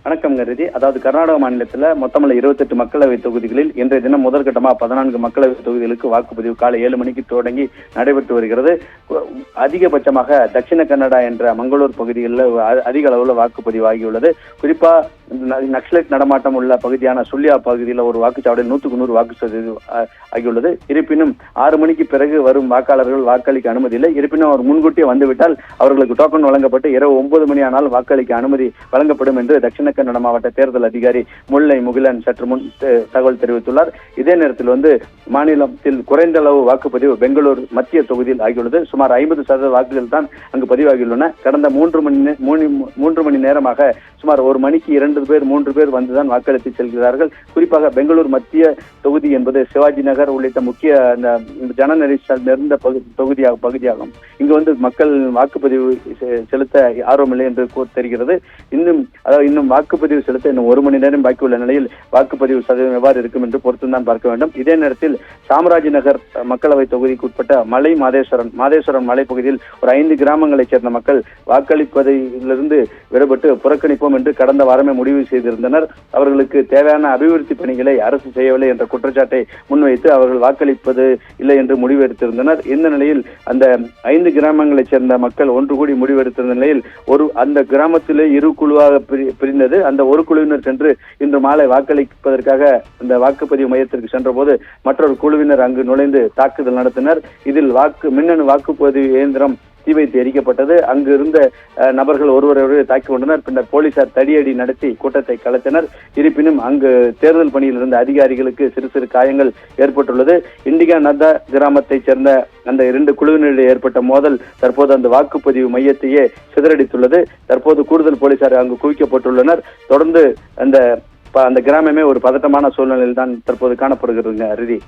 வணக்கம் கருதி. அதாவது கர்நாடக மாநிலத்தில் மொத்தமுள்ள 28 மக்களவை தொகுதிகளில் இன்றைய தினம் முதற்கட்டமாக 14 மக்களவை தொகுதிகளுக்கு வாக்குப்பதிவு காலை 7 மணிக்கு தொடங்கி நடைபெற்று வருகிறது. அதிகபட்சமாக தட்சிண கன்னடா என்ற மங்களூர் பகுதிகளில் அதிக அளவில் வாக்குப்பதிவு ஆகியுள்ளது. குறிப்பா நக்சலைட் நடமாட்டம் உள்ள பகுதியான சுல்யா பகுதியில் ஒரு வாக்குச்சாவடியில் 100க்கு 100 வாக்குப்பதிவு ஆகியுள்ளது. இருப்பினும் 6 மணிக்கு பிறகு வரும் வாக்காளர்கள் வாக்களிக்க அனுமதி இல்லை. இருப்பினும் அவர் முன்கூட்டியே வந்துவிட்டால் அவர்களுக்கு டோக்கன் வழங்கப்பட்டு இரவு 9 மணி ஆனால் வாக்களிக்க அனுமதி வழங்கப்படும் என்று தட்சிண கன்னட மாவட்ட தேர்தல் அதிகாரி முல்லை முகிலன் சற்று முன் தகவல் தெரிவித்துள்ளார். இதே நேரத்தில் மாநிலத்தில் குறைந்த அளவு வாக்குப்பதிவு பெங்களூர் மத்திய தொகுதியில் ஆகியுள்ளது. சுமார் 50% வாக்குகள் தான் அங்கு பதிவாகியுள்ளன. கடந்த 3 மணி நேரமாக சுமார் 1 மணிக்கு 2 பேர் வந்துதான் வாக்களித்து செல்கிறார்கள். குறிப்பாக பெங்களூர் மத்திய தொகுதி என்பது சிவாஜி நகர் உள்ளிட்ட முக்கிய ஜன நெரிசல் நிறைந்த பகுதியாகும். இங்கு மக்கள் வாக்குப்பதிவு செலுத்த ஆர்வமில்லை என்று தெரிகிறது. இன்னும் வாக்குப்பதிவு செலுத்த இன்னும் 1 மணி நேரம் பாக்கி உள்ள நிலையில் வாக்குப்பதிவு சதவீதம் எவ்வாறு இருக்கும் என்று பொறுத்துதான் பார்க்க வேண்டும். இதே நேரத்தில் சாம்ராஜ் நகர் மக்களவை தொகுதிக்கு உட்பட்ட மலை மாதேஸ்வரன் மலைப்பகுதியில் ஒரு 5 கிராமங்களைச் சேர்ந்த மக்கள் வாக்களிப்பதிலிருந்து விடுபட்டு புறக்கணிப்போம் என்று கடந்த வாரமே முடிவு செய்திருந்தனர். அவர்களுக்கு தேவையான அபிவிருத்தி பணிகளை அரசு செய்யவில்லை என்ற குற்றச்சாட்டை முன்வைத்து அவர்கள் வாக்களிப்பது இல்லை என்று முடிவெடுத்திருந்தனர். இந்த நிலையில் அந்த 5 கிராமங்களைச் சேர்ந்த மக்கள் ஒன்று கூடி முடிவெடுத்திருந்த நிலையில் அந்த கிராமத்திலே 2 குழுவாக பிரிந்தது. அந்த ஒரு குழுவினர் சென்று இன்று மாலை வாக்களிப்பதற்காக அந்த வாக்குப்பதிவு மையத்திற்கு சென்ற போது மற்றொரு குழுவினர் அங்கு நுழைந்து தாக்குதல் நடத்தினர். இதில் மின்னணு வாக்குப்பதிவு இயந்திரம் தீ வைத்து எரிக்கப்பட்டது. அங்கு இருந்த நபர்கள் ஒருவரை தாக்கி கொண்டனர். பின்னர் போலீசார் தடியடி நடத்தி கூட்டத்தை கலைத்தனர். இருப்பினும் அங்கு தேர்தல் பணியில் இருந்த அதிகாரிகளுக்கு சிறு காயங்கள் ஏற்பட்டுள்ளது. இண்டிகா நத்தா கிராமத்தைச் சேர்ந்த அந்த 2 குழுவினரிடையே ஏற்பட்ட மோதல் தற்போது அந்த வாக்குப்பதிவு மையத்தையே சிதறடித்துள்ளது. தற்போது கூடுதல் போலீசார் அங்கு குவிக்கப்பட்டுள்ளனர். தொடர்ந்து அந்த கிராமமே ஒரு பதட்டமான சூழ்நிலையில் தான் தற்போது காணப்படுகிறது.